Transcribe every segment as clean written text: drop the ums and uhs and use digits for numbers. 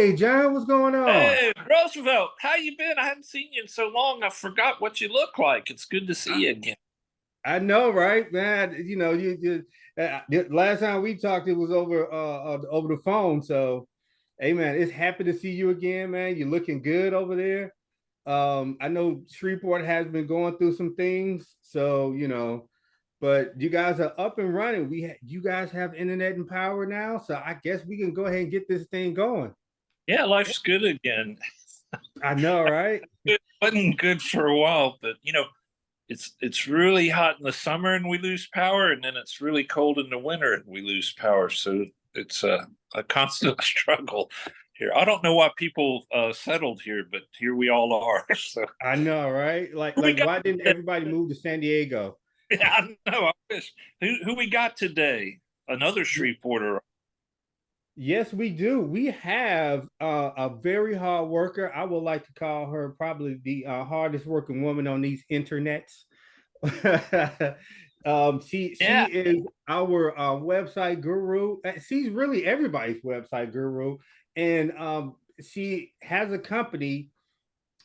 Hey, John, what's going on? Hey, Roosevelt, how you been? I haven't seen you in so long. I forgot what you look like. It's good to see I, you again. I know, right, man? The last time we talked, it was over the phone. So, hey, man, it's happy to see you again, man. You're looking good over there. I know Shreveport has been going through some things, so but you guys are up and running. You guys have internet and power now, so I guess we can go ahead and get this thing going. Yeah, life's good again. I know, right? It wasn't good for a while, but it's really hot in the summer and we lose power, and then it's really cold in the winter and we lose power. So it's a constant struggle here. I don't know why people settled here, but here we all are. So I know, right? Like, who we like, got? why didn't everybody move to San Diego? Yeah, I know. I wish. Who we got today? Another Shreveporter. Yes, we do. We have a very hard worker. I would like to call her probably the hardest working woman on these internets. She Yeah, is our website guru. She's really everybody's website guru, and she has a company.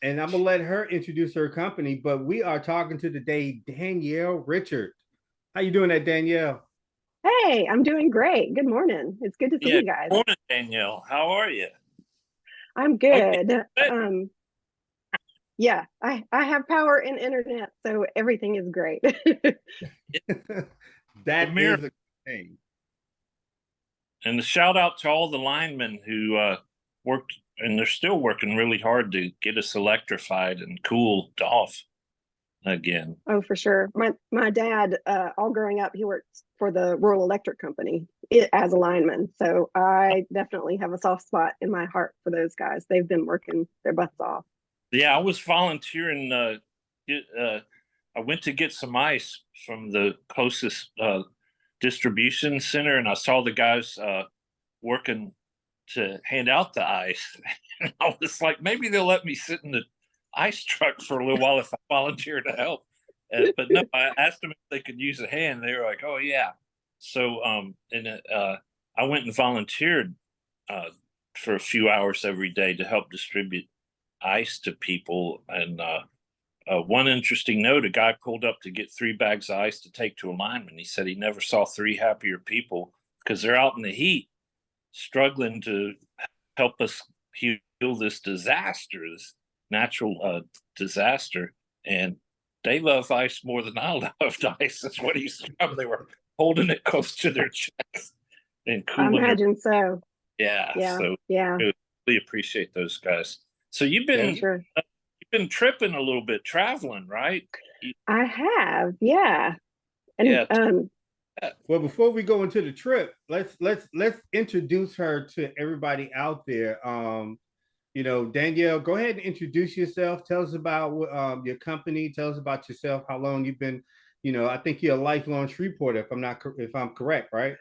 And I'm gonna let her introduce her company. But we are talking to today Danielle Richard. How you doing, that Danielle? Hey, I'm doing great. Good morning. It's good to see yeah. you guys. Good morning, Danielle. How are you? I'm Oh, yeah. good. Good. Yeah, I have power and internet, so everything is great. The That mirror is a thing. and the shout out to all the linemen who worked and they're still working really hard to get us electrified and cooled off again. Oh, for sure. My dad, all growing up, he worked for the rural electric company as a lineman. So I definitely have a soft spot in my heart for those guys. They've been working their butts off. Yeah, I was volunteering. I went to get some ice from the closest distribution center, and I saw the guys working to hand out the ice. And I was like, maybe they'll let me sit in the ice truck for a little while if I volunteer to help. But no, I asked them if they could use a hand. They were like, oh, yeah. So, I went and volunteered uh, for a few hours every day to help distribute ice to people. And one interesting note, a guy pulled up to get 3 bags of ice to take to a lineman. He said he never saw 3 happier people because they're out in the heat struggling to help us heal this disaster, this natural disaster. And they love ice more than I loved ice. That's what he's from. They were holding it close to their chest and I cooling their. imagine so. Yeah. Yeah, So yeah, really appreciate those guys. So for sure. you've been tripping a little bit, traveling, right? I have, yeah. And Yeah. Well, before we go into the trip, let's introduce her to everybody out there. Danielle, go ahead and introduce yourself. Tell us about your company. Tell us about yourself. How long you've been. I think you're a lifelong Shreveporter, if I'm correct, right?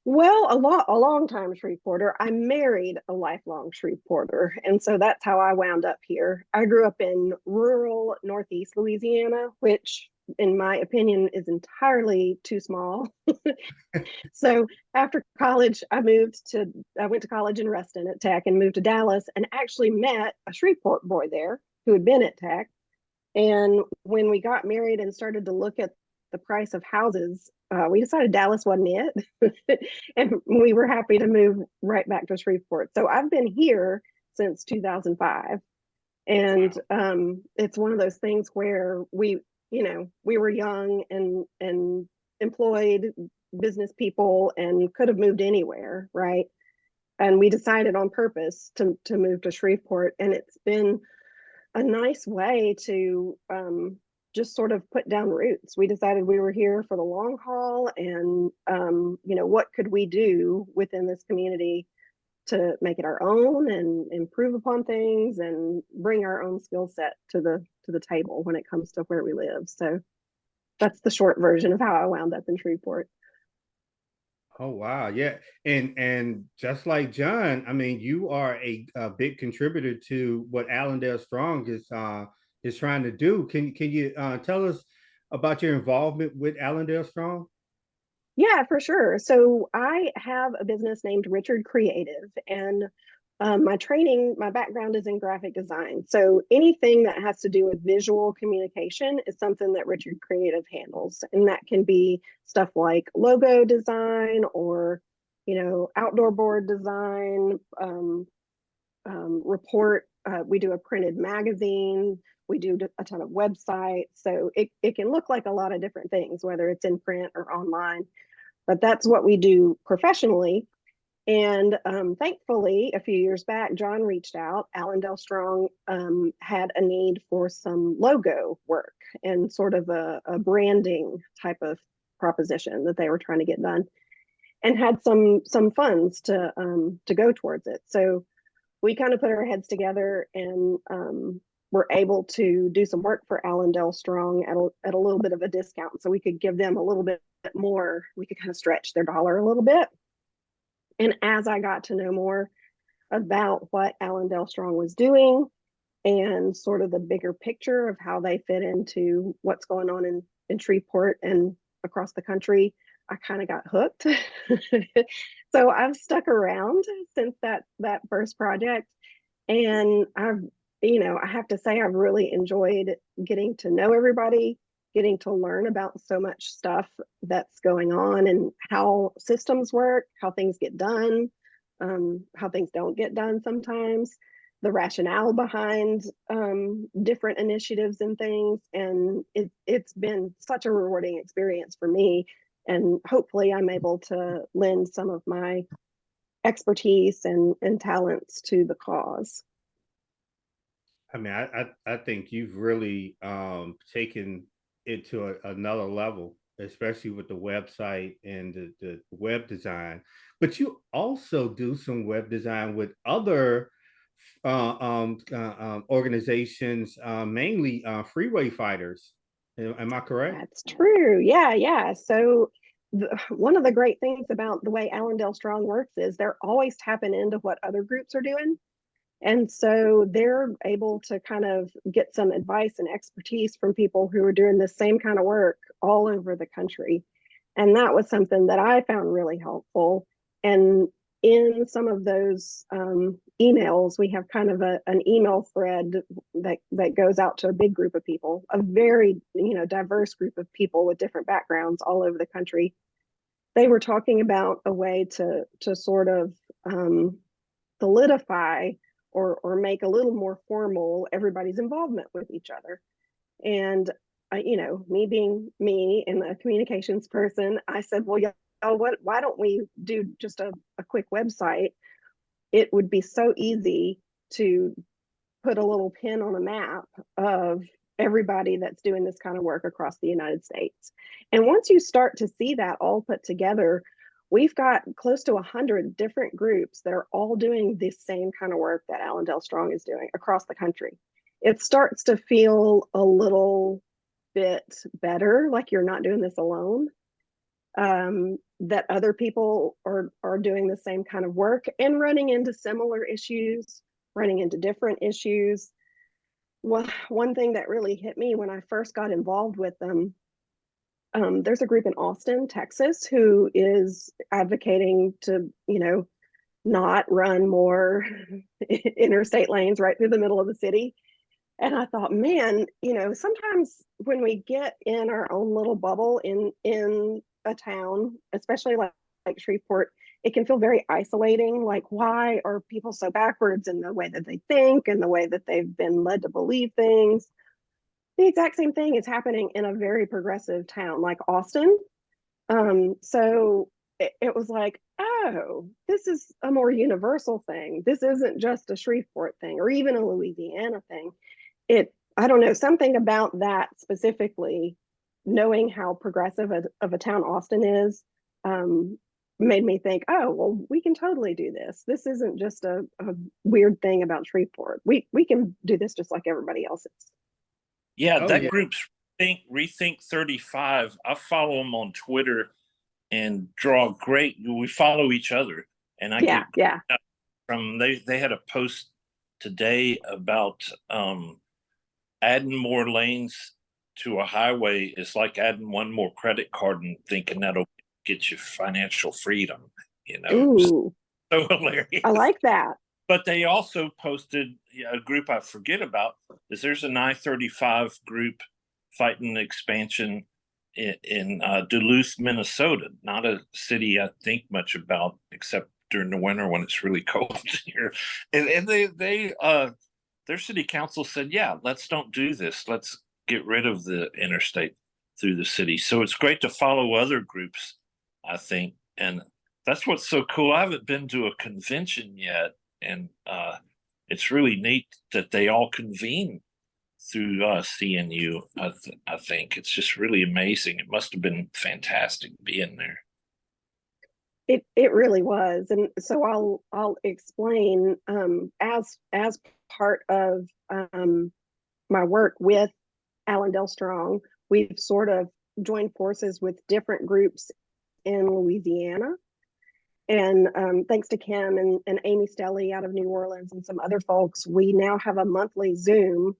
Well, a long time Shreveporter. I married a lifelong Shreveporter, and so that's how I wound up here. I grew up in rural Northeast Louisiana, which, in my opinion, is entirely too small. So after college, I went to college in Ruston at Tech and moved to Dallas, and actually met a Shreveport boy there who had been at Tech. And when we got married and started to look at the price of houses, we decided Dallas wasn't it. And we were happy to move right back to Shreveport. So I've been here since 2005. And it's one of those things where we were young and employed business people and could have moved anywhere, right? And we decided on purpose to move to Shreveport. And it's been a nice way to just sort of put down roots. We decided we were here for the long haul, and what could we do within this community to make it our own and improve upon things and bring our own skill set to the table when it comes to where we live. So that's the short version of how I wound up in Shreveport. Oh wow, yeah, and just like John, I mean, you are a big contributor to what Allendale Strong is trying to do. Can you tell us about your involvement with Allendale Strong? Yeah, for sure. So I have a business named Richard Creative, and my background is in graphic design. So anything that has to do with visual communication is something that Richard Creative handles. And that can be stuff like logo design or, outdoor board design, report. We do a printed magazine. We do a ton of websites. So it can look like a lot of different things, whether it's in print or online. But that's what we do professionally. And thankfully, a few years back, John reached out. Allendale Strong had a need for some logo work and sort of a branding type of proposition that they were trying to get done, and had some funds to go towards it. So we kind of put our heads together and were able to do some work for Allendale Strong at a little bit of a discount, so we could give them a little bit more. We could kind of stretch their dollar a little bit. And as I got to know more about what Allendale Strong was doing and sort of the bigger picture of how they fit into what's going on in Shreveport and across the country, I kind of got hooked. So I've stuck around since that first project. And I have to say, I've really enjoyed getting to know everybody, getting to learn about so much stuff that's going on and how systems work, how things get done, how things don't get done sometimes, the rationale behind different initiatives and things. And it's been such a rewarding experience for me. And hopefully I'm able to lend some of my expertise and talents to the cause. I mean, I think you've really taken it to another level, especially with the website and the web design. But you also do some web design with other organizations, mainly freeway fighters. Am I correct? That's true. Yeah. So one of the great things about the way Allendale Strong works is they're always tapping into what other groups are doing. And so they're able to kind of get some advice and expertise from people who are doing the same kind of work all over the country. And that was something that I found really helpful. And in some of those emails, we have kind of an email thread that goes out to a big group of people, a very diverse group of people with different backgrounds all over the country. They were talking about a way to sort of solidify or make a little more formal everybody's involvement with each other. And me being me and a communications person, I said, well, why don't we do just a quick website? It would be so easy to put a little pin on a map of everybody that's doing this kind of work across the United States. And once you start to see that all put together, we've got close to 100 different groups that are all doing the same kind of work that Allendale Strong is doing across the country. It starts to feel a little bit better, like you're not doing this alone, that other people are doing the same kind of work and running into similar issues, running into different issues. Well, one thing that really hit me when I first got involved with them, there's a group in Austin, Texas, who is advocating to, not run more interstate lanes right through the middle of the city. And I thought, man, sometimes when we get in our own little bubble in a town, especially like Shreveport, it can feel very isolating. Like, why are people so backwards in the way that they think and the way that they've been led to believe things? The exact same thing is happening in a very progressive town like Austin. So it was like, oh, this is a more universal thing. This isn't just a Shreveport thing or even a Louisiana thing. I don't know, something about that specifically, knowing how progressive of a town Austin is, made me think, oh, well, we can totally do this. This isn't just a weird thing about Shreveport. We can do this just like everybody else is. Yeah, that group's Rethink 35. I follow them on Twitter and draw great. We follow each other, and I get from they had a post today about adding more lanes to a highway is like adding one more credit card and thinking that'll get you financial freedom. Ooh, so hilarious. I like that. But they also posted a group I forget about. There's an I-35 group fighting expansion in Duluth, Minnesota. Not a city I think much about, except during the winter when it's really cold here. And their city council said, yeah, let's don't do this. Let's get rid of the interstate through the city. So it's great to follow other groups, I think. And that's what's so cool. I haven't been to a convention yet. And it's really neat that they all convene through CNU. I think it's just really amazing. It must have been fantastic being there. It really was, and so I'll explain. As part of my work with Allendale Strong, we've sort of joined forces with different groups in Louisiana. And thanks to Kim and Amy Stelly out of New Orleans and some other folks, we now have a monthly Zoom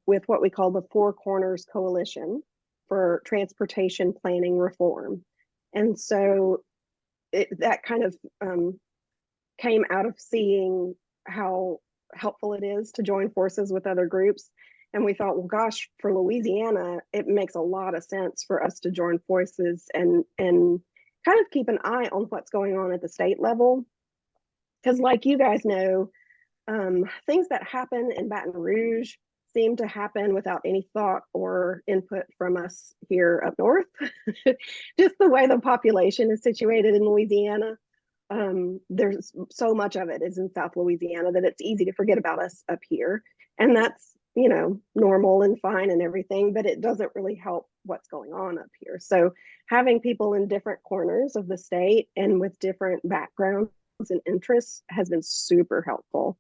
with what we call the Four Corners Coalition for Transportation Planning Reform. And so that kind of came out of seeing how helpful it is to join forces with other groups. And we thought, well, gosh, for Louisiana, it makes a lot of sense for us to join forces and kind of keep an eye on what's going on at the state level. Because like you guys know, things that happen in Baton Rouge seem to happen without any thought or input from us here up north. Just the way the population is situated in Louisiana. There's so much of it is in South Louisiana that it's easy to forget about us up here. And that's, normal and fine and everything, but it doesn't really help what's going on up here. So having people in different corners of the state and with different backgrounds and interests has been super helpful.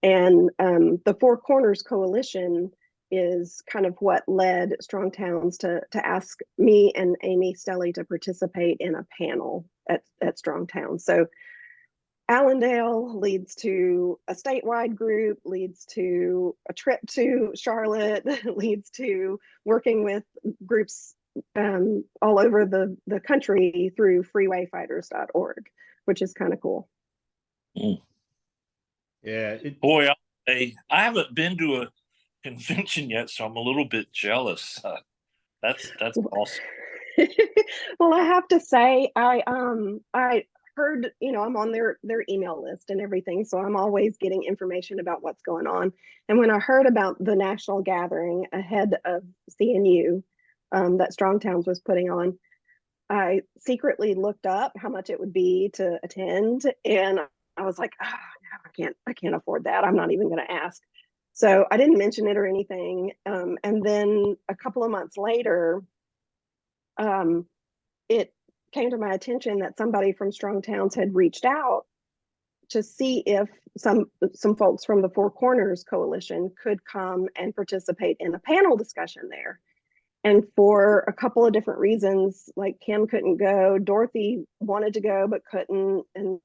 And the Four Corners Coalition is kind of what led Strong Towns to ask me and Amy Stelly to participate in a panel at Strong Towns. So Allendale leads to a statewide group, leads to a trip to Charlotte, leads to working with groups all over the country through freewayfighters.org, which is kind of cool. Mm. Yeah. Boy, I haven't been to a convention yet, so I'm a little bit jealous. That's awesome. Well, I have to say, I heard, I'm on their email list and everything, so I'm always getting information about what's going on. And when I heard about the national gathering ahead of CNU that Strong Towns was putting on, I secretly looked up how much it would be to attend, and I was like, no, I can't afford that. I'm not even going to ask. So I didn't mention it or anything. And then a couple of months later, it came to my attention that somebody from Strong Towns had reached out to see if some folks from the Four Corners Coalition could come and participate in a panel discussion there. And for a couple of different reasons, like Kim couldn't go, Dorothy wanted to go but couldn't, and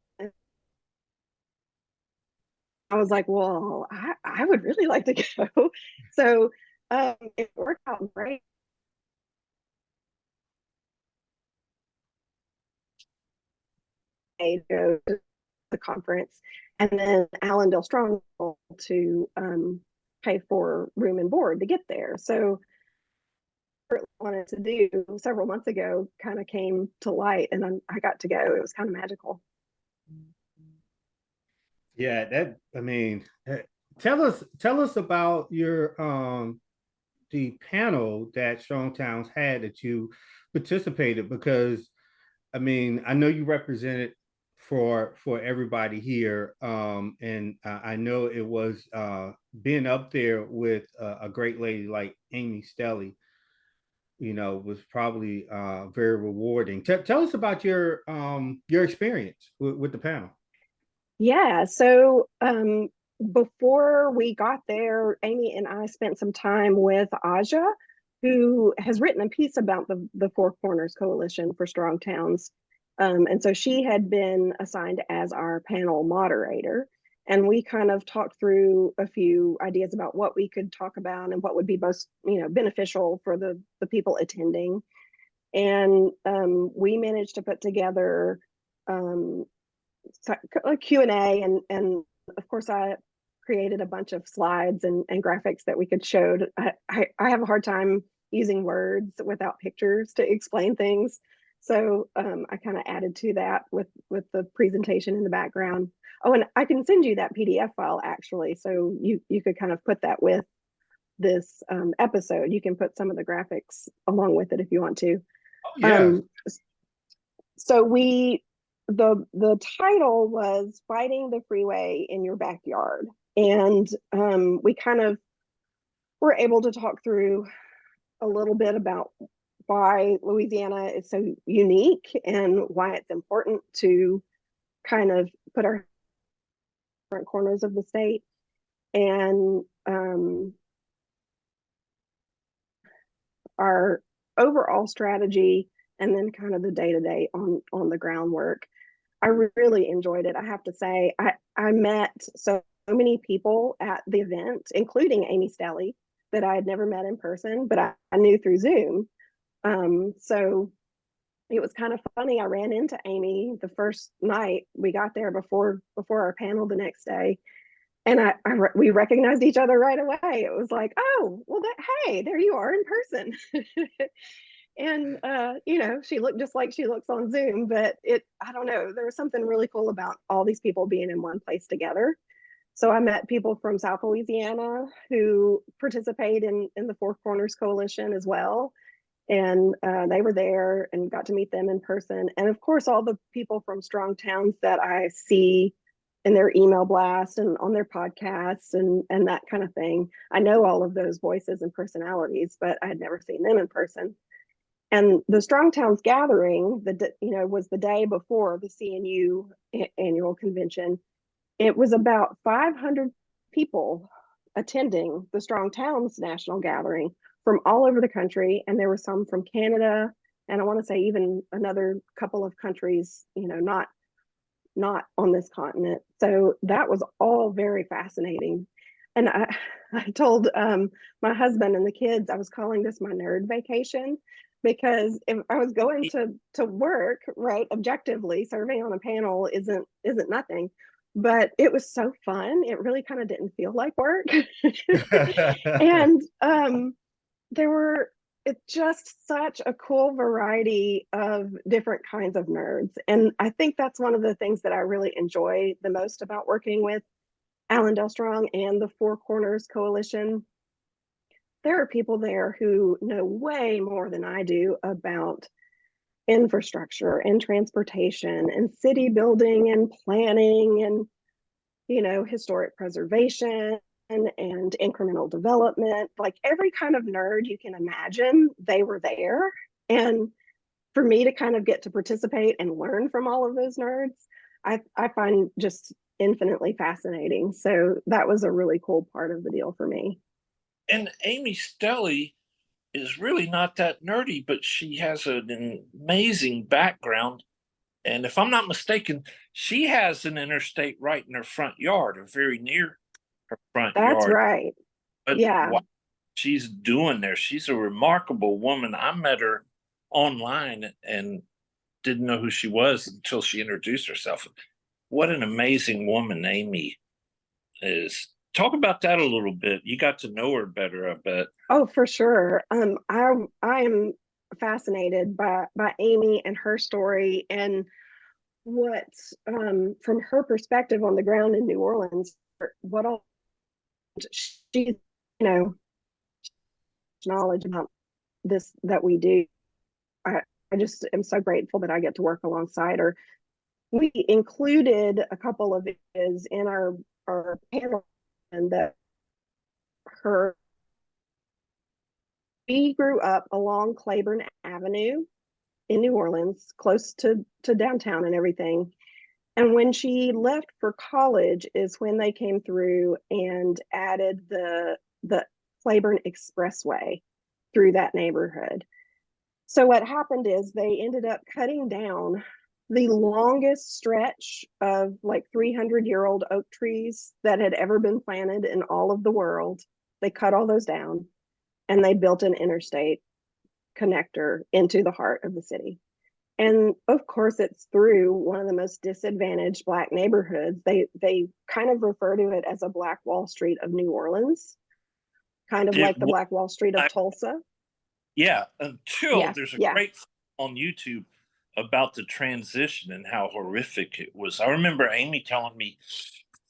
I was like, well, I would really like to go. So it worked out great. To go to the conference, and then Allendale Strong to pay for room and board to get there. So what I wanted to do several months ago kind of came to light, and I got to go. It was kind of magical. Yeah, tell us about your the panel that Strong Towns had that you participated, because I know you represented for everybody here, and I know it was being up there with a great lady like Amy Stelly, was probably very rewarding. Tell us about your experience with the panel. Yeah, so before we got there, Amy and I spent some time with Aja, who has written a piece about the Four Corners Coalition for Strong Towns. And so she had been assigned as our panel moderator. And we kind of talked through a few ideas about what we could talk about and what would be most, beneficial for the people attending. And we managed to put together a Q&A and of course, I created a bunch of slides and graphics that we could show. I have a hard time using words without pictures to explain things. So I kind of added to that with the presentation in the background. Oh, and I can send you that PDF file actually. So you could kind of put that with this episode. You can put some of the graphics along with it if you want to. Oh, yeah. So the title was Fighting the Freeway in Your Backyard. And we kind of were able to talk through a little bit about why Louisiana is so unique and why it's important to kind of put our different corners of the state. And our overall strategy, and then kind of the day-to-day on the groundwork. I really enjoyed it. I have to say, I met so many people at the event, including Amy Stelly, that I had never met in person, but I knew through Zoom. So it was kind of funny. I ran into Amy the first night we got there before our panel the next day, and we recognized each other right away. It was like, oh, well, hey, there you are in person. And you know, she looked just like she looks on Zoom, but I don't know, there was something really cool about all these people being in one place together. So I met people from South Louisiana who participate in the Four Corners Coalition as well. And they were there and got to meet them in person. And of course, all the people from Strong Towns that I see in their email blast and on their podcasts and that kind of thing. I know all of those voices and personalities, but I had never seen them in person. And the Strong Towns gathering, was the day before the CNU annual convention. It was about 500 people attending the Strong Towns national gathering from all over the country, and there were some from Canada, and I want to say even another couple of countries, not on this continent. So that was all very fascinating. And I told my husband and the kids I was calling this my nerd vacation, because if I was going to work, right, objectively, serving on a panel isn't nothing. But it was so fun. It really kind of didn't feel like work. And it's just such a cool variety of different kinds of nerds. And I think that's one of the things that I really enjoy the most about working with Allendale Strong and the Four Corners Coalition. There are people there who know way more than I do about infrastructure and transportation and city building and planning and, historic preservation and incremental development. Like every kind of nerd you can imagine, they were there. And for me to kind of get to participate and learn from all of those nerds, I find just infinitely fascinating. So that was a really cool part of the deal for me. And Amy Stelly is really not that nerdy, but she has an amazing background. And if I'm not mistaken, she has an interstate right in her front yard, or very near her front yard. That's right. But yeah. What she's doing there, she's a remarkable woman. I met her online and didn't know who she was until she introduced herself. What an amazing woman Amy is. Talk about that a little bit. You got to know her better, I bet. Oh, for sure. I am fascinated by Amy and her story, and what from her perspective on the ground in New Orleans, what all she knowledge about this that we do. I just am so grateful that I get to work alongside her. We included a couple of is in our panel, and that we grew up along Claiborne Avenue in New Orleans, close to downtown and everything. And when she left for college is when they came through and added the Claiborne Expressway through that neighborhood. So what happened is they ended up cutting down the longest stretch of like 300-year-old oak trees that had ever been planted in all of the world. They cut all those down and they built an interstate connector into the heart of the city. And of course, it's through one of the most disadvantaged Black neighborhoods. They kind of refer to it as a Black Wall Street of New Orleans, kind of It like the was, Black Wall Street of Tulsa. yeah, until Yeah, there's a yeah. great on YouTube about the transition and how horrific it was. I remember Amy telling me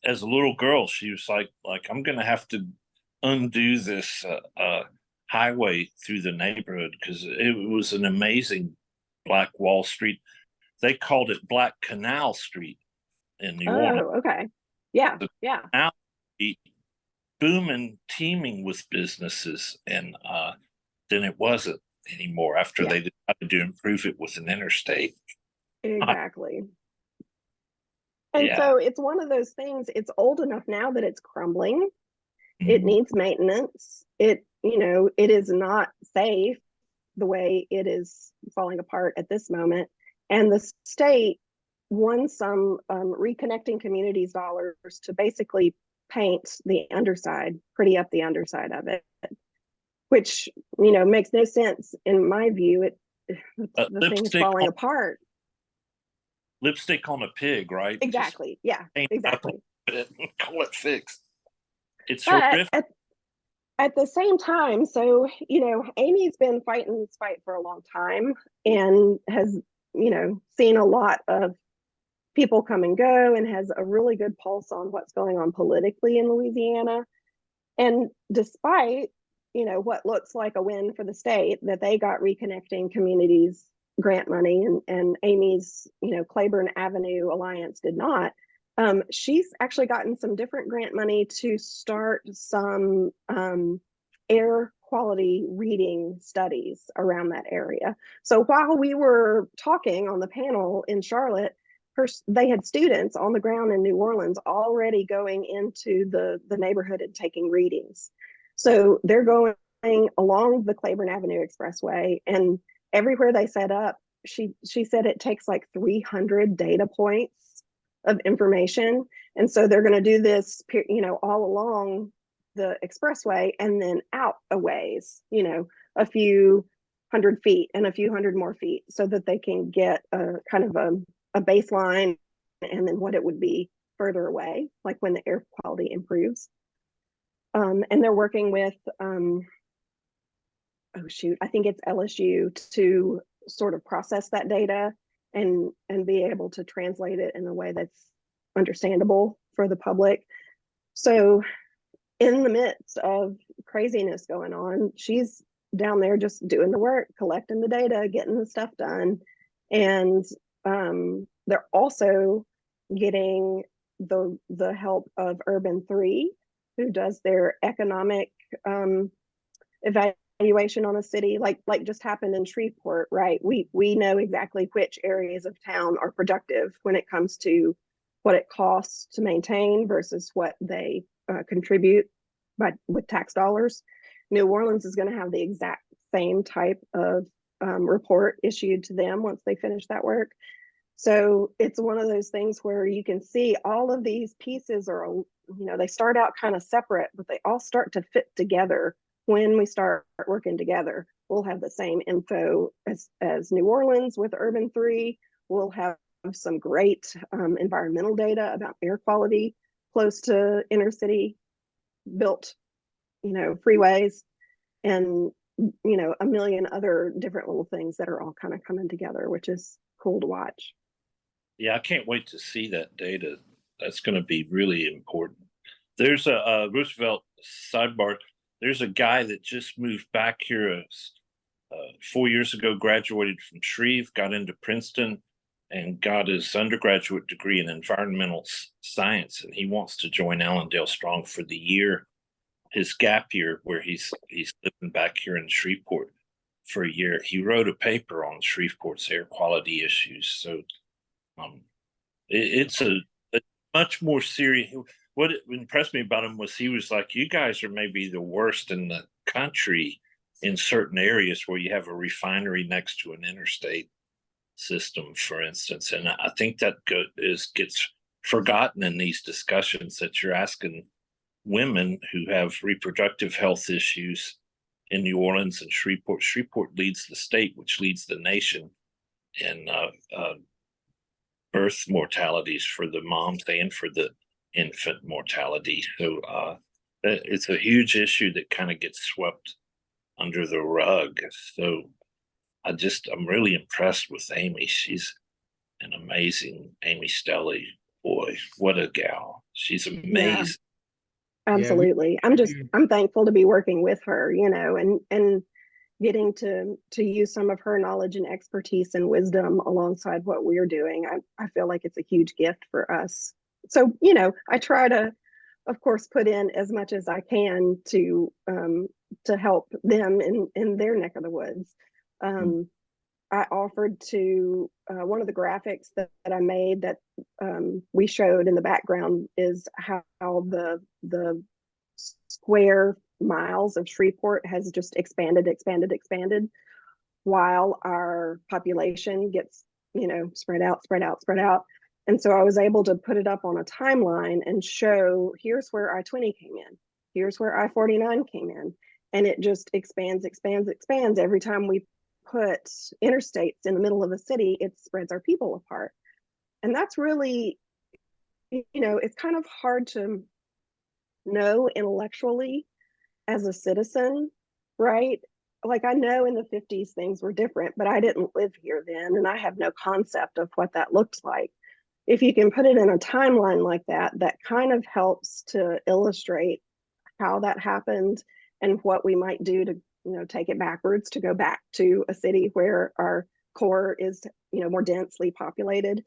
as a little girl, she was like I'm going to have to undo this highway through the neighborhood because it was an amazing Black Wall Street. They called it Black Canal Street in New Orleans. Oh, okay. Yeah, The yeah. Canal Street booming, teeming with businesses, and then it wasn't anymore after they decided to improve it with an interstate. Exactly. And Yeah. so it's one of those things, it's old enough now that it's crumbling. It Mhm. needs maintenance. It is not safe the way it is falling apart at this moment. And the state won some reconnecting communities dollars to basically paint the underside, pretty up the underside of it, which, makes no sense in my view. The thing's falling apart. Lipstick on a pig, right? Exactly. Yeah, exactly. Call it fixed. It's But horrific. at the same time, so, Amy's been fighting this fight for a long time and has, seen a lot of people come and go and has a really good pulse on what's going on politically in Louisiana. And despite, what looks like a win for the state, that they got reconnecting communities grant money and Amy's, Claiborne Avenue Alliance did not. She's actually gotten some different grant money to start some air quality reading studies around that area. So while we were talking on the panel in Charlotte, they had students on the ground in New Orleans already going into the neighborhood and taking readings. So they're going along the Claiborne Avenue Expressway, and everywhere they set up, she said it takes like 300 data points of information. And so they're going to do this, all along the expressway and then out a ways, a few 100 feet and a few hundred more feet, so that they can get a kind of a baseline and then what it would be further away, like when the air quality improves. And they're working with, I think it's LSU to sort of process that data and be able to translate it in a way that's understandable for the public. So in the midst of craziness going on, she's down there just doing the work, collecting the data, getting the stuff done. And they're also getting the help of Urban 3, who does their economic evaluation on a city, like just happened in Shreveport, right? We know exactly which areas of town are productive when it comes to what it costs to maintain versus what they contribute with tax dollars. New Orleans is going to have the exact same type of report issued to them once they finish that work. So it's one of those things where you can see all of these pieces are, they start out kind of separate, but they all start to fit together. When we start working together, we'll have the same info as New Orleans with Urban 3. We'll have some great environmental data about air quality close to inner city built, freeways, and, a million other different little things that are all kind of coming together, which is cool to watch. Yeah, I can't wait to see that data. That's going to be really important. There's a Roosevelt sidebar. There's a guy that just moved back here 4 years ago, graduated from Shreve, got into Princeton, and got his undergraduate degree in environmental science. And he wants to join Allendale Strong for the year, his gap year, where he's living back here in Shreveport for a year. He wrote a paper on Shreveport's air quality issues. So it's a much more serious. What impressed me about him was he was like, you guys are maybe the worst in the country in certain areas where you have a refinery next to an interstate system, for instance. And I think that gets forgotten in these discussions, that you're asking women who have reproductive health issues in New Orleans and Shreveport. Shreveport leads the state, which leads the nation in birth mortalities for the moms and for the infant mortality. So it's a huge issue that kind of gets swept under the rug. So I'm really impressed with Amy. She's an amazing Amy Stelly. Boy, what a gal. She's amazing. Yeah, absolutely. I'm thankful to be working with her, and getting to use some of her knowledge and expertise and wisdom alongside what we're doing. I feel like it's a huge gift for us. So, I try to, of course, put in as much as I can to help them in their neck of the woods. I offered to one of the graphics that I made that we showed in the background is how the square miles of Shreveport has just expanded while our population gets, spread out. And so I was able to put it up on a timeline and show, here's where I-20 came in, here's where I-49 came in. And it just expands. Every time we put interstates in the middle of a city, it spreads our people apart. And that's really, it's kind of hard to know intellectually as a citizen, right? Like, I know in the 50s things were different, but I didn't live here then, and I have no concept of what that looks like. If you can put it in a timeline like that, that kind of helps to illustrate how that happened and what we might do to, take it backwards, to go back to a city where our core is, more densely populated.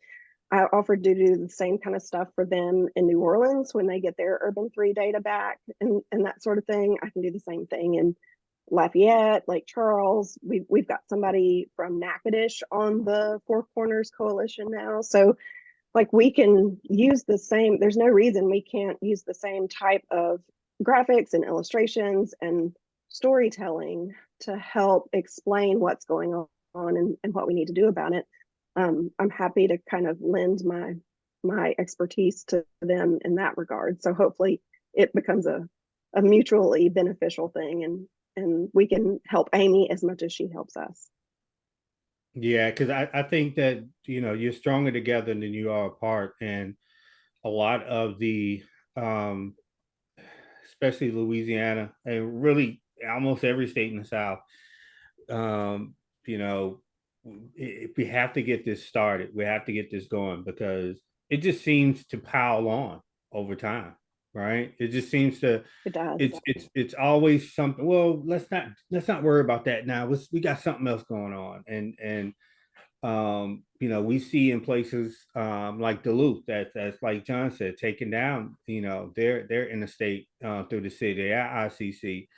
I offered to do the same kind of stuff for them in New Orleans when they get their Urban 3 data back and that sort of thing. I can do the same thing in Lafayette, Lake Charles. We've got somebody from Natchitoches on the Four Corners Coalition now. So, like, we can use the same, there's no reason we can't use the same type of graphics and illustrations and storytelling to help explain what's going on and what we need to do about it. I'm happy to kind of lend my expertise to them in that regard. So hopefully it becomes a mutually beneficial thing, and we can help Amy as much as she helps us. Yeah, because I think that, you're stronger together than you are apart. And a lot of the, especially Louisiana, and really almost every state in the South, if we have to get this started, we have to get this going, because it just seems to pile on over time, right? It just seems to, It does. it's always something. Well, let's not worry about that now. We got something else going on. And we see in places like Duluth, that's like John said, taking down, their interstate through the city, at ICC.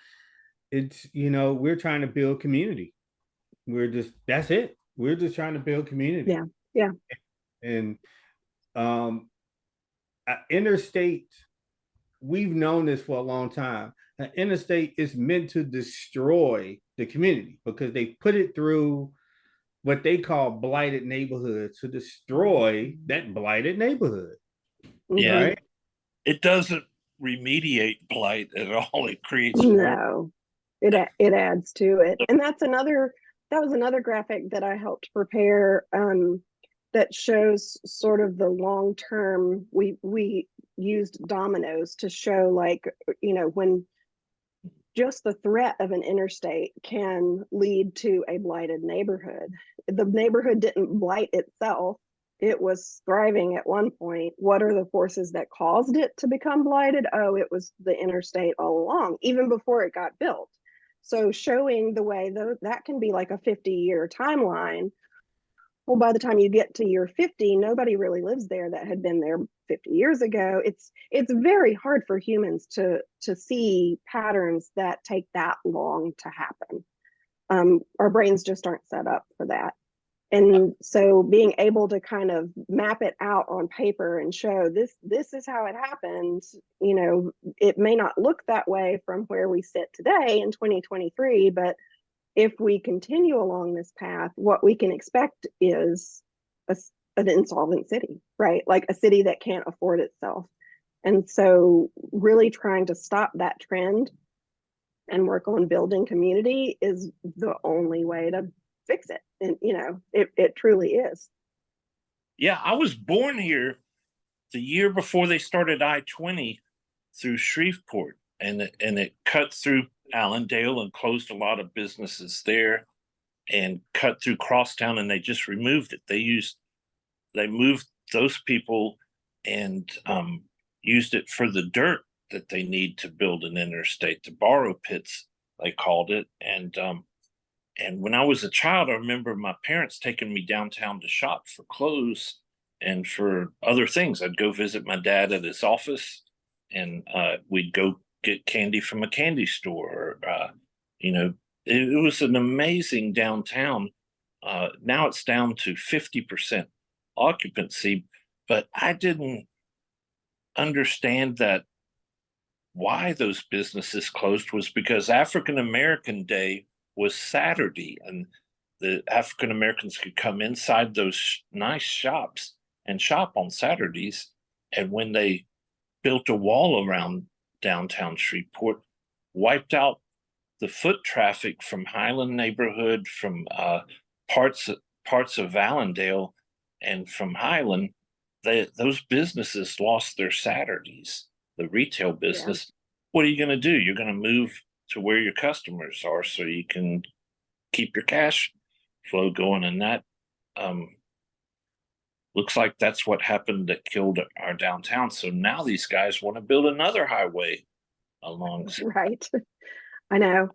It's, we're trying to build community. That's it. We're just trying to build community. Yeah. And interstate, we've known this for a long time. An interstate is meant to destroy the community, because they put it through what they call blighted neighborhoods to destroy that blighted neighborhood. Yeah. Right? It doesn't remediate blight at all. It creates no. It adds to it. And that was another graphic that I helped prepare that shows sort of the long term. We used dominoes to show, like, when just the threat of an interstate can lead to a blighted neighborhood. The neighborhood didn't blight itself. It was thriving at one point. What are the forces that caused it to become blighted? Oh, it was the interstate all along, even before it got built. So showing the way that can be like a 50-year timeline. Well, by the time you get to year 50, nobody really lives there that had been there 50 years ago. It's very hard for humans to see patterns that take that long to happen. Our brains just aren't set up for that. And so being able to kind of map it out on paper and show this is how it happened, it may not look that way from where we sit today in 2023, but if we continue along this path, what we can expect is an insolvent city, right? Like a city that can't afford itself. And so really trying to stop that trend and work on building community is the only way to fix it. And, it truly is. Yeah, I was born here the year before they started I-20 through Shreveport, and it cut through Allendale and closed a lot of businesses there, and cut through Crosstown, and they just removed it. They moved those people and used it for the dirt that they need to build an interstate, the borrow pits, they called it. And when I was a child, I remember my parents taking me downtown to shop for clothes and for other things. I'd go visit my dad at his office, and we'd go get candy from a candy store. It was an amazing downtown. Now it's down to 50% occupancy, but I didn't understand that why those businesses closed was because African American Day was Saturday, and the African Americans could come inside those nice shops and shop on Saturdays. And when they built a wall around downtown Shreveport, wiped out the foot traffic from Highland neighborhood, from parts of Allendale, and from Highland, those businesses lost their Saturdays. The retail business. Yeah. What are you going to do? You're going to move to where your customers are so you can keep your cash flow going, and that looks like that's what happened that killed our downtown. So now these guys want to build another highway along. Right. I know.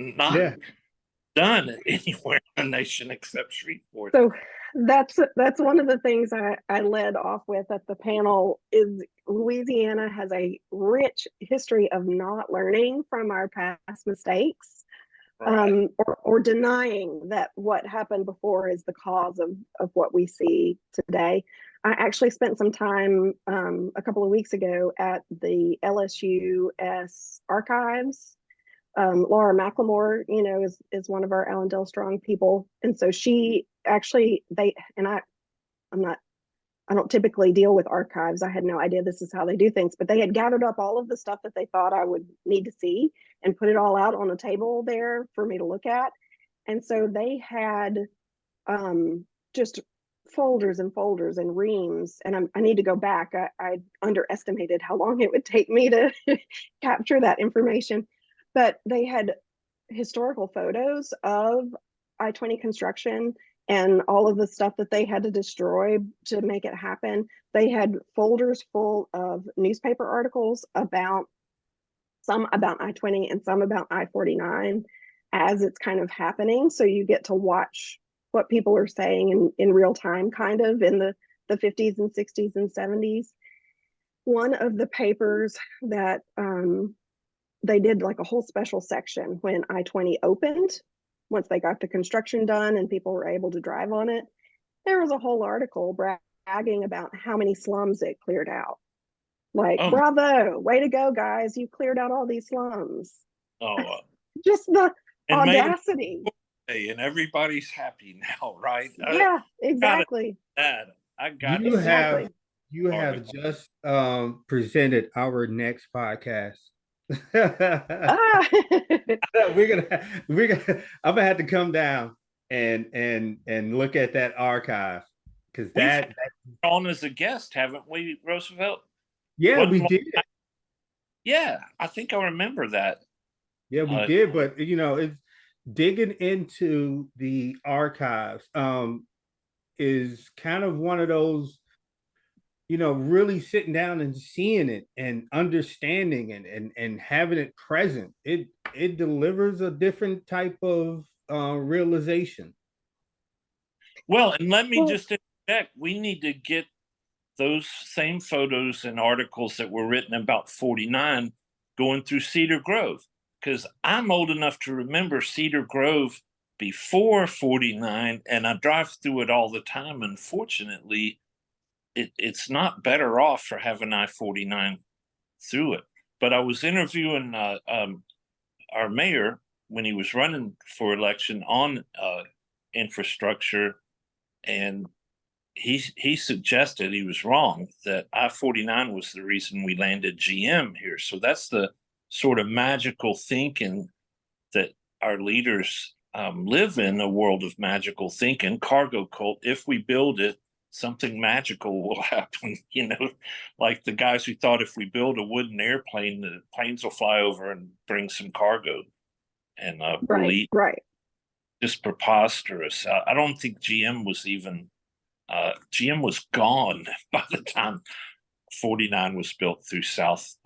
Not done anywhere in the nation except Shreveport. So that's one of the things I led off with at the panel is Louisiana has a rich history of not learning from our past mistakes, right. or denying that what happened before is the cause of what we see today. I actually spent some time a couple of weeks ago at the LSUS archives. Laura McLemore, is one of our Allendale Strong people. And so she actually, I don't typically deal with archives. I had no idea this is how they do things, but they had gathered up all of the stuff that they thought I would need to see and put it all out on a table there for me to look at. And so they had just folders and folders and reams. And I need to go back. I underestimated how long it would take me to capture that information. But they had historical photos of I-20 construction and all of the stuff that they had to destroy to make it happen. They had folders full of newspaper articles some about I-20 and some about I-49 as it's kind of happening. So you get to watch what people are saying in real time, kind of in the 50s and 60s and 70s. One of the papers that they did like a whole special section when I-20 opened, once they got the construction done and people were able to drive on it. There was a whole article bragging about how many slums it cleared out. Like, bravo, way to go, guys. You cleared out all these slums. Just the audacity. And everybody's happy now, right? Yeah, exactly. You have just presented our next podcast. I'm gonna have to come down and look at that archive, because that on as a guest, haven't we, Roosevelt? Yeah, we did. Yeah, I think I remember that. Yeah, we did, but it's digging into the archives is kind of one of those, really sitting down and seeing it and understanding it and having it present. It delivers a different type of realization. Well, and let me just interject. We need to get those same photos and articles that were written about 49 going through Cedar Grove, because I'm old enough to remember Cedar Grove before 49, and I drive through it all the time. Unfortunately, it's not better off for having I-49 through it. But I was interviewing our mayor when he was running for election on infrastructure, and he suggested, he was wrong, that I-49 was the reason we landed GM here. So that's the sort of magical thinking that our leaders live in a world of magical thinking. Cargo cult. If we build it, something magical will happen. Like the guys who thought if we build a wooden airplane, the planes will fly over and bring some cargo and Right, right. just preposterous. I don't think GM was even GM was gone by the time 49 was built through South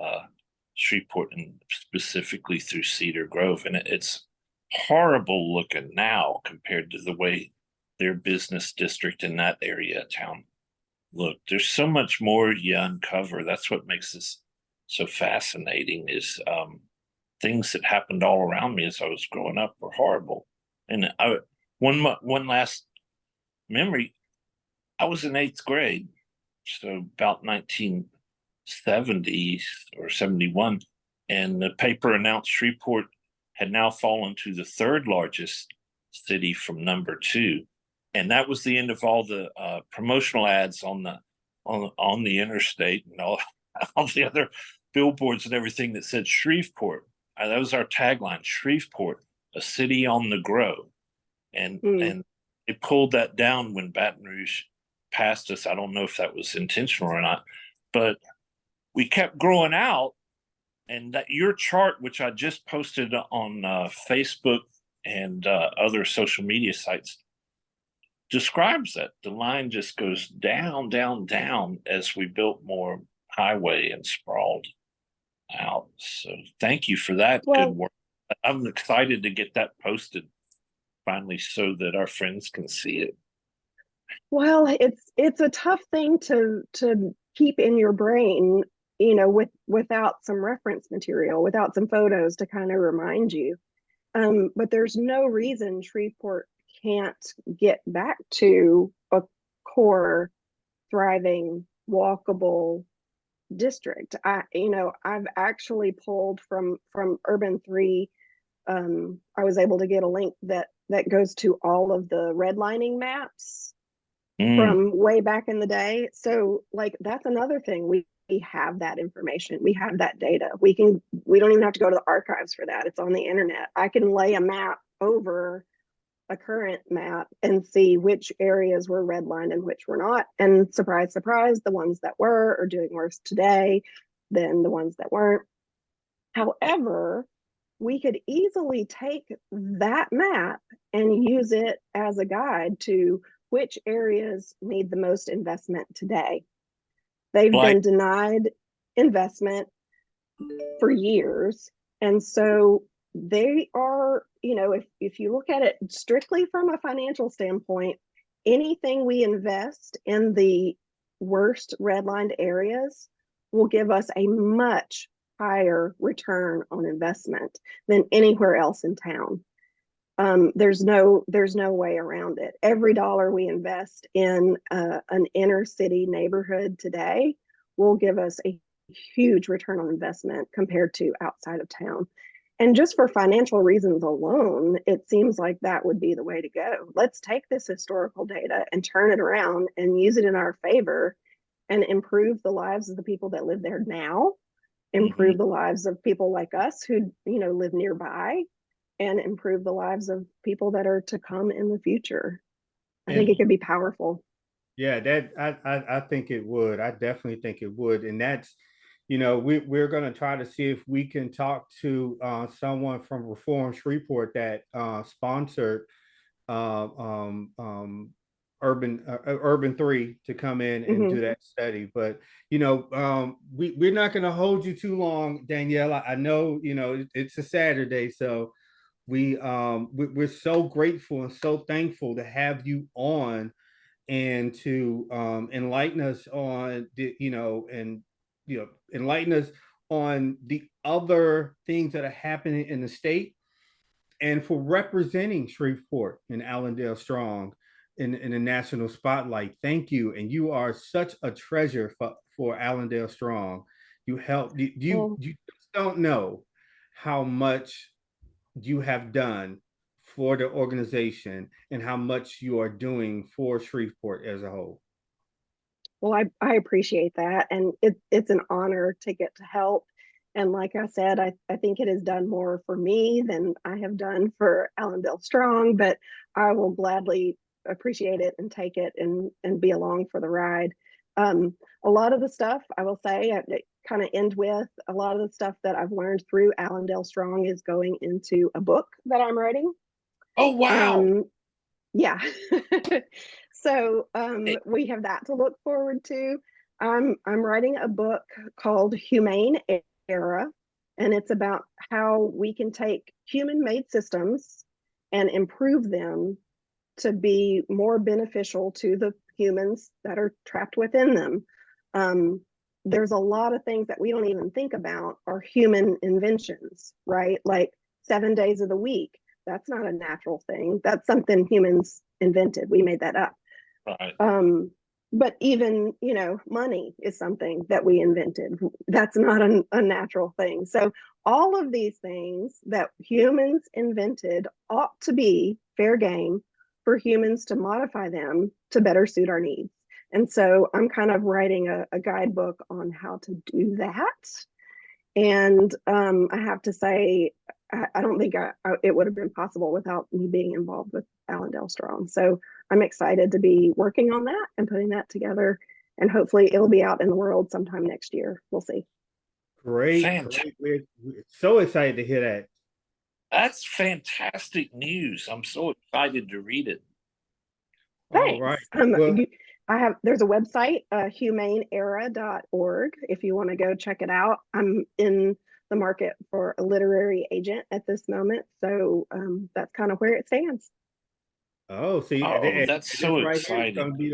Shreveport and specifically through Cedar Grove, and it's horrible looking now compared to the way their business district in that area of town looked. There's so much more you uncover. That's what makes this so fascinating. Is things that happened all around me as I was growing up were horrible. And one last memory. I was in 8th grade, so about 1970 or 71, and the paper announced Shreveport had now fallen to the 3rd largest city from number 2, and that was the end of all the promotional ads on the interstate and all the other billboards and everything that said Shreveport. That was our tagline: Shreveport, a city on the grow, and it pulled that down when Baton Rouge passed us. I don't know if that was intentional or not, but we kept growing out. And that your chart, which I just posted on Facebook and other social media sites, describes that. The line just goes down, down, down as we built more highway and sprawled out. So thank you for that good work. I'm excited to get that posted finally so that our friends can see it. Well, it's a tough thing to keep in your brain, without some reference material, without some photos to kind of remind you. But there's no reason Shreveport can't get back to a core, thriving, walkable district. I've actually pulled from Urban 3. I was able to get a link that goes to all of the redlining maps from way back in the day. So like, that's another thing. We have that information. We have that data. We don't even have to go to the archives for that. It's on the internet. I can lay a map over a current map and see which areas were redlined and which were not. And surprise, surprise, the ones that were are doing worse today than the ones that weren't. However, we could easily take that map and use it as a guide to which areas need the most investment today. They've been denied investment for years. And so they are, if you look at it strictly from a financial standpoint, anything we invest in the worst redlined areas will give us a much higher return on investment than anywhere else in town. There's no way around it. Every dollar we invest in an inner city neighborhood today will give us a huge return on investment compared to outside of town. And just for financial reasons alone, it seems like that would be the way to go. Let's take this historical data and turn it around and use it in our favor and improve the lives of the people that live there now, improve the lives of people like us who, live nearby, and improve the lives of people that are to come in the future. I think it could be powerful. Yeah, I think it would. I definitely think it would. And that's, we're going to try to see if we can talk to someone from Reform Shreveport that sponsored Urban 3 to come in and do that study. But we're not going to hold you too long, Danielle. I know it's a Saturday, so we're so grateful and so thankful to have you on and to enlighten us on enlighten us on the other things that are happening in the state, and for representing Shreveport and Allendale Strong in the national spotlight. Thank you. And you are such a treasure for Allendale Strong. You help. You just don't know how much you have done for the organization and how much you are doing for Shreveport as a whole. Well, I appreciate that. And it's an honor to get to help. And like I said, I think it has done more for me than I have done for Allendale Strong, but I will gladly appreciate it and take it and be along for the ride. A lot of the stuff I will say, kind of end with a lot of the stuff that I've learned through Allendale Strong is going into a book that I'm writing. Oh, wow. Yeah. So Hey, we have that to look forward to. I'm writing a book called Humane Era, and it's about how we can take human-made systems and improve them to be more beneficial to the humans that are trapped within them. There's a lot of things that we don't even think about are human inventions, right? Like 7 days of the week. That's not a natural thing. That's something humans invented. We made that up. right. But even, money is something that we invented. That's not a natural thing. So all of these things that humans invented ought to be fair game for humans to modify them to better suit our needs. And so I'm kind of writing a guidebook on how to do that. And I have to say, I don't think it would have been possible without me being involved with Allendale Strong. So I'm excited to be working on that and putting that together. And hopefully it'll be out in the world sometime next year. We'll see. Great, Fantastic. great. We're so excited to hear that. That's fantastic news. I'm so excited to read it. All right. Thanks. Well, There's a website, humaneera.org, if you want to go check it out. I'm in the market for a literary agent at this moment. So that's kind of where it stands. oh, see, Oh, and that's this so right here is exciting. going to be the